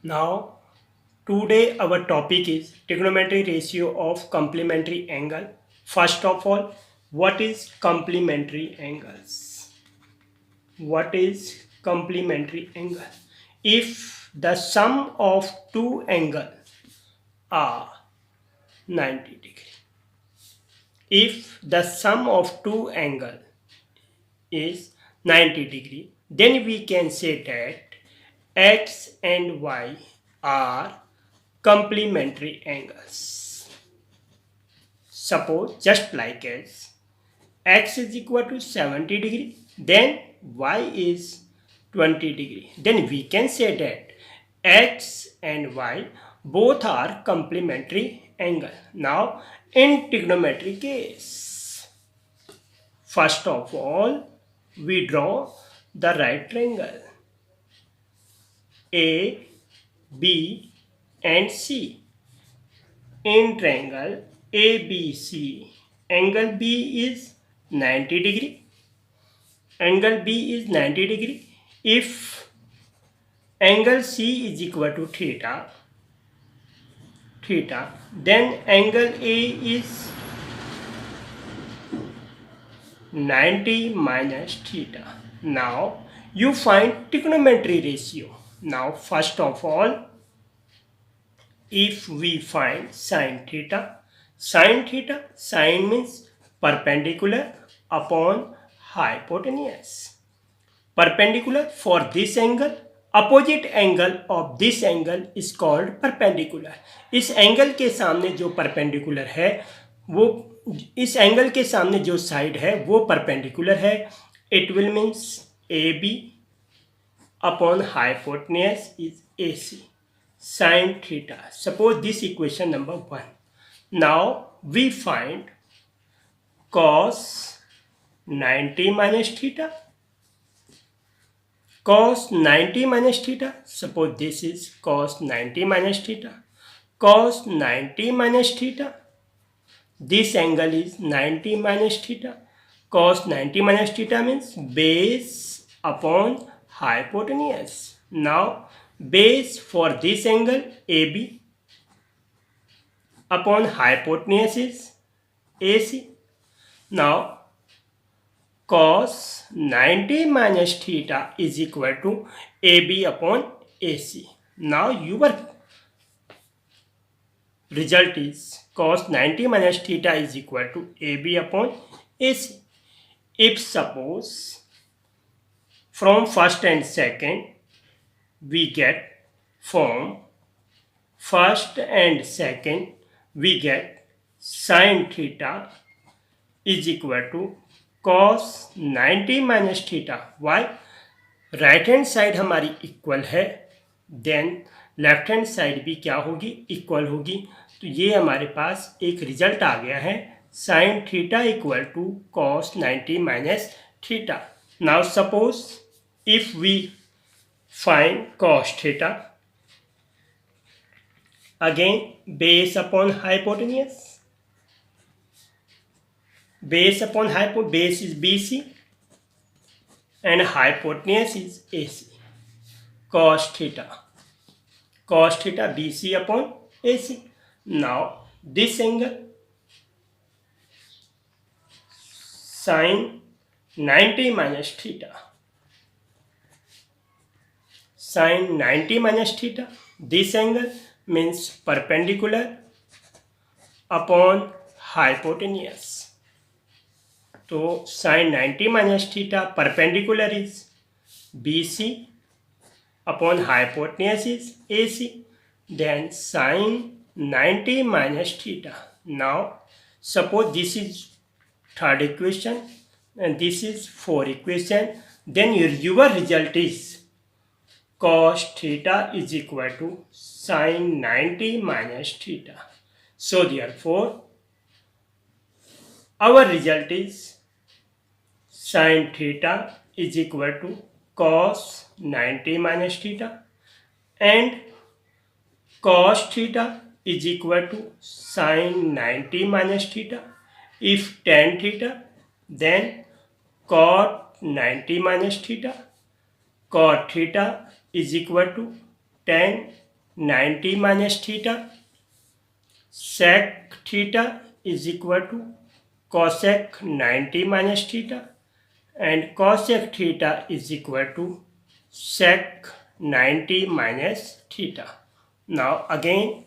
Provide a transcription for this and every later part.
Now, today our topic is trigonometry ratio of complementary angle. First of all, what is complementary angles? What is complementary angle? If the sum of two angles are 90 degree, if the sum of two angles is 90 degree, then we can say that x and y are complementary angles. Suppose just like as x is equal to 70 degree, then y is 20 degree. Then we can say that x and y both are complementary angle. Now in trigonometry case, first of all we draw the right triangle A, B and C. In triangle ABC, angle B is 90 degree. Angle B is 90 degree. If angle C is equal to theta, then angle A is 90 minus theta. Now you find trigonometry ratio. Now first of all, if we find sine theta, sine means perpendicular upon hypotenuse. Perpendicular for this angle, opposite angle of this angle is called perpendicular. इस angle के सामने जो perpendicular है वो इस angle के सामने जो साइड है वो परपेंडिकुलर है. It will means A B upon hypotenuse is A C. Sine theta. Suppose this equation number 1. Now we find cos 90 minus theta. Cos 90 minus theta. Suppose this is cos 90 minus theta. Cos 90 minus theta. This angle is 90 minus theta. Cos 90 minus theta means base upon hypotenuse. Now base for this angle AB upon hypotenuse is AC. Now cos 90 minus theta is equal to AB upon AC. Now your result is cos 90 minus theta is equal to AB upon AC. If suppose from first and second we get from first and second we get sin theta is equal to cos 90 minus theta. Why? Right hand side हमारी equal है, then left hand side भी क्या होगी? Equal होगी. तो ये हमारे पास एक रिजल्ट आ गया है sin theta equal to cos 90 minus theta. Now suppose if we find cos theta, again base upon hypotenuse, base is BC and hypotenuse is AC. Cos theta BC upon AC. Now this angle sin 90 minus theta, sin 90 minus theta. This angle means perpendicular upon hypotenuse. So sin 90 minus theta perpendicular is BC upon hypotenuse is AC. Then sin 90 minus theta. Now suppose this is third equation and this is fourth equation. Then your result is cos theta is equal to sin 90 minus theta. So therefore our result is sin theta is equal to cos 90 minus theta and cos theta is equal to sin 90 minus theta. If tan theta, then cot 90 minus theta. Cot theta is equal to tan 90 minus theta, sec theta is equal to cosec 90 minus theta, and cosec theta is equal to sec 90 minus theta. Now again,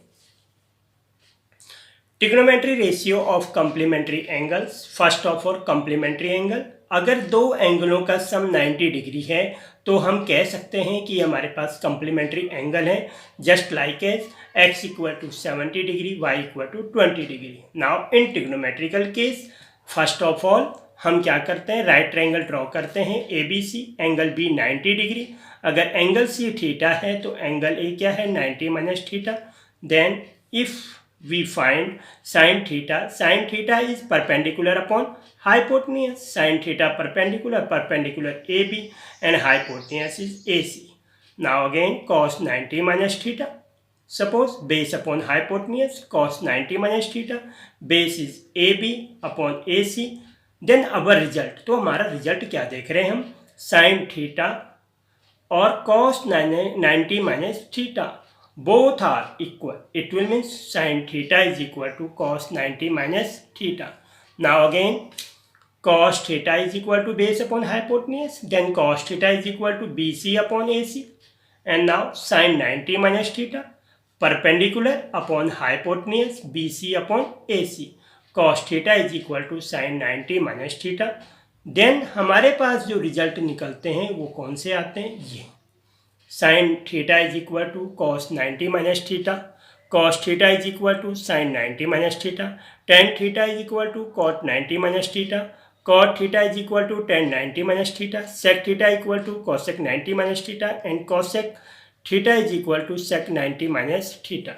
trigonometry ratio of complementary angles. First of all, complementary angle. अगर दो एंगलों का सम 90 degree है तो हम कह सकते हैं कि हमारे पास कम्प्लीमेंट्री एंगल है, just like as x equal to 70 degree, y equal to 20 degree. Now in trigonometrical case, first of all हम क्या करते हैं, राइट ट्रायंगल ड्रॉ करते हैं ABC, एंगल B 90 डिग्री. अगर एंगल C थीटा है तो एंगल A क्या है, 90 minus theta. Then if we find sin theta is perpendicular upon hypotenuse. Sin theta perpendicular AB, and hypotenuse is AC. Now again, cos 90 minus theta. Suppose base upon hypotenuse, cos 90 minus theta, base is AB upon AC. Then our result, तो हमारा result क्या देख रहे हैं हम, sin theta और cos 90 minus theta both are equal. It will mean sin theta is equal to cos 90 minus theta. Now again, cos theta is equal to base upon hypotenuse, then cos theta is equal to BC upon AC, and now sin 90 minus theta perpendicular upon hypotenuse BC upon AC, cos theta is equal to sin 90 minus theta. Then हमारे पास जो result निकलते हैं वो कौन से आते हैं, ये sin theta is equal to cos 90 minus theta, cos theta is equal to sin 90 minus theta, tan theta is equal to cot 90 minus theta, cot theta is equal to tan 90 minus theta, sec theta equal to cosec 90 minus theta, and cosec theta is equal to sec 90 minus theta.